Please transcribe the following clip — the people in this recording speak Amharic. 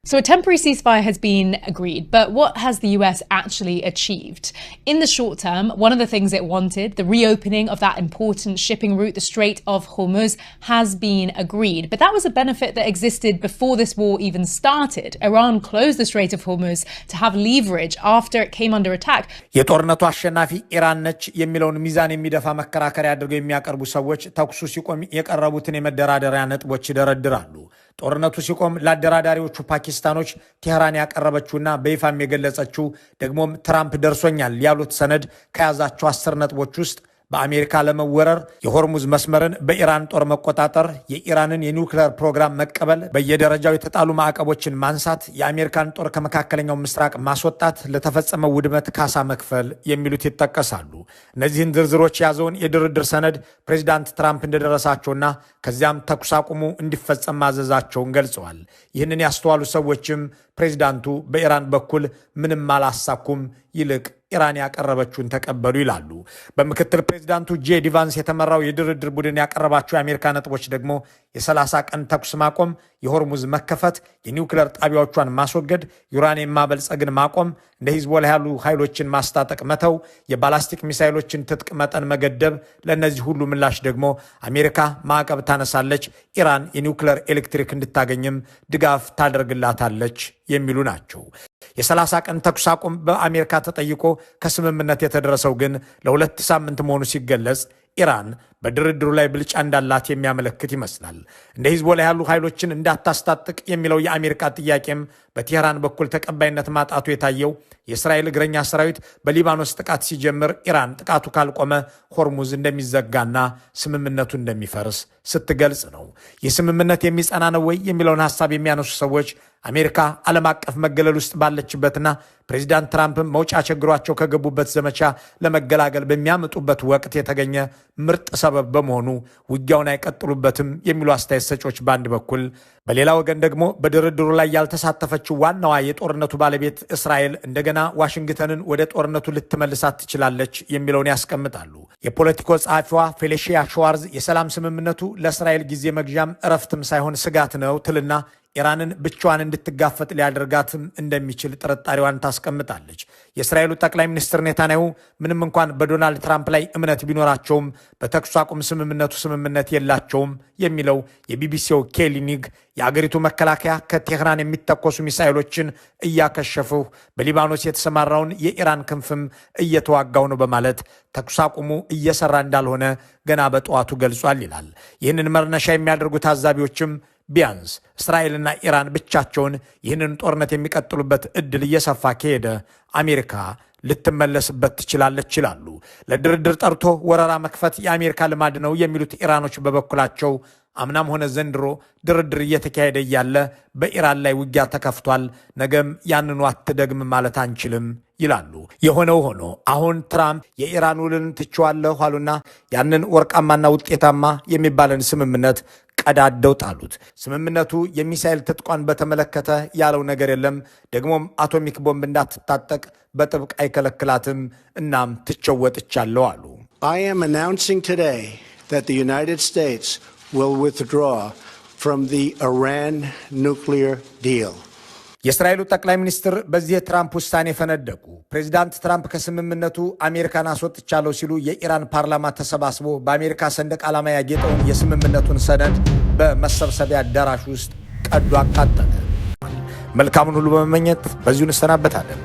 So a temporary ceasefire has been agreed, but what has the US actually achieved? In the short term, one of the things it wanted, the reopening of that important shipping route, the Strait of Hormuz, has been agreed. But that was a benefit that existed before this war even started. Iran closed the Strait of Hormuz to have leverage after it came under attack. የጦርነቱ አሸናፊ ኢራን ነች የሚለውን ሚዛን የሚደፋ መከራከሪያ አድርገው የሚያቀርቡ ሰዎች ተኩሱ ሲቆም የቀረቡትን የመደራደሪያ ነጥቦች ይደረድራሉ። ጦርነቱ ሲቆም ለአደራዳሪዎቹ ፓኪስታኖች ቴህራን ያቀረበችውና በይፋም የገለጸችው ደግሞም ትራምፕ ደርሶኛል ያሉት ሰነድ ከያዛቸው 10 ነጥቦች ውስጥ በአሜሪካ ለመወረር የሆርሙዝ መስመርን በኢራን ጦር መቆጣጠር የኢራንን የኒውክሌር ፕሮግራም መቀበል በየደረጃው የተጣሉ ማዕቀቦችን ማንሳት የአሜሪካን ጦር ከመካከለኛው ምስራቅ ማስወጣት ለተፈጸመው ውድመት ካሳ መክፈል የሚሉት ይጠቀሳሉ። እነዚህን ዝርዝሮች ያዘውን የድርድር ሰነድ ፕሬዚዳንት ትራምፕ እንደደረሳቸውና ከዚያም ተኩስ አቁሙ እንዲፈጸም ማዘዛቸውን ገልጸዋል። ይህንን ያስተዋሉ ሰዎችም ፕሬዚዳንቱ በኢራን በኩል ምንም አላሳኩም ይልቅ ኢራን ያቀረበችውን ተቀበሉ ይላሉ። በምክትል ፕሬዚዳንቱ ጄዲ ቫንስ የተመራው የድርድር ቡድን ያቀረባቸው የአሜሪካ ነጥቦች ደግሞ የ30 ቀን ተኩስ ማቆም፣ የሆርሙዝ መከፈት፣ የኒውክሌር ጣቢያዎቿን ማስወገድ፣ ዩራኒየም ማበልጸግን ማቆም፣ እንደ ሂዝቦላ ያሉ ኃይሎችን ማስታጠቅ መተው፣ የባላስቲክ ሚሳይሎችን ትጥቅ መጠን መገደብ፣ ለእነዚህ ሁሉ ምላሽ ደግሞ አሜሪካ ማዕቀብ ታነሳለች፣ ኢራን የኒውክሌር ኤሌክትሪክ እንድታገኝም ድጋፍ ታደርግላታለች የሚሉ ናቸው። የ30 ቀን ተኩስ አቁም በአሜሪካ ተጠይቆ ከስምምነት የተደረሰው ግን ለ2 ሳምንት መሆኑ ሲገለጽ ኢራን በድርድሩ ላይ ብልጫ እንዳላት የሚያመለክት ይመስላል። እንደ ሂዝቦላ ያሉ ኃይሎችን እንዳታስታጥቅ የሚለው የአሜሪካ ጥያቄም በቴህራን በኩል ተቀባይነት ማጣቱ የታየው የእስራኤል እግረኛ ሰራዊት በሊባኖስ ጥቃት ሲጀምር ኢራን ጥቃቱ ካልቆመ ሆርሙዝ እንደሚዘጋና ስምምነቱ እንደሚፈርስ ስትገልጽ ነው። ይህ ስምምነት የሚጸና ነው ወይ የሚለውን ሐሳብ የሚያነሱ ሰዎች አሜሪካ ዓለም አቀፍ መገለል ውስጥ ባለችበትና ፕሬዚዳንት ትራምፕም መውጫ ቸግሯቸው ከገቡበት ዘመቻ ለመገላገል በሚያመጡበት ወቅት የተገኘ ምርጥ ሰበብ በመሆኑ ውጊያውን አይቀጥሉበትም የሚሉ አስተያየት ሰጪዎች በአንድ በኩል፣ በሌላ ወገን ደግሞ በድርድሩ ላይ ያልተሳተፈችው ዋናዋ የጦርነቱ ባለቤት እስራኤል እንደገና ዋሽንግተንን ወደ ጦርነቱ ልትመልሳት ትችላለች የሚለውን ያስቀምጣሉ። የፖለቲኮ ጸሐፊዋ ፌሊሺያ ሸዋርዝ የሰላም ስምምነቱ ለእስራኤል ጊዜ መግዣም እረፍትም ሳይሆን ስጋት ነው ትልና ኢራንን ብቻዋን እንድትጋፈጥ ሊያደርጋትም እንደሚችል ጥርጣሬዋን ታስቀምጣለች። የእስራኤሉ ጠቅላይ ሚኒስትር ኔታንያሁ ምንም እንኳን በዶናልድ ትራምፕ ላይ እምነት ቢኖራቸውም በተኩስ አቁም ስምምነት የላቸውም የሚለው የቢቢሲው ኬሊ ኒግ የአገሪቱ መከላከያ ከቴህራን የሚተኮሱ ሚሳይሎችን እያከሸፉ በሊባኖስ የተሰማራውን የኢራን ክንፍም እየተዋጋው ነው በማለት ተኩስ አቁሙ እየሰራ እንዳልሆነ ገና በጠዋቱ ገልጿል ይላል። ይህንን መነሻ የሚያደርጉ ታዛቢዎችም ቢያንስ እስራኤልና ኢራን ብቻቸውን ይህንን ጦርነት የሚቀጥሉበት እድል እየሰፋ ከሄደ አሜሪካ ልትመለስበት ትችላለች ይላሉ። ለድርድር ጠርቶ ወረራ መክፈት የአሜሪካ ልማድ ነው የሚሉት ኢራኖች በበኩላቸው አምናም ሆነ ዘንድሮ ድርድር እየተካሄደ እያለ በኢራን ላይ ውጊያ ተከፍቷል፣ ነገም ያንኑ አትደግም ማለት አንችልም ይላሉ። የሆነው ሆኖ አሁን ትራምፕ የኢራን ውልን ትቼዋለሁ አሉና ያንን ወርቃማና ውጤታማ የሚባለን ስምምነት ቀዳደው ጣሉት። ስምምነቱ የሚሳኤል ትጥቋን በተመለከተ ያለው ነገር የለም፣ ደግሞም አቶሚክ ቦምብ እንዳትታጠቅ በጥብቅ አይከለክላትም፣ እናም ትቸወጥቻለሁ አሉ። I am announcing today that the United States will withdraw from the Iran nuclear deal. የእስራኤሉ ጠቅላይ ሚኒስትር በዚህ የትራምፕ ውሳኔ ፈነደቁ። ፕሬዚዳንት ትራምፕ ከስምምነቱ አሜሪካን አስወጥቻለሁ ሲሉ የኢራን ፓርላማ ተሰባስቦ በአሜሪካ ሰንደቅ ዓላማ ያጌጠውን የስምምነቱን ሰነድ በመሰብሰቢያ አዳራሽ ውስጥ ቀዶ አቃጠለ። መልካሙን ሁሉ በመመኘት በዚሁ እንሰናበታለን።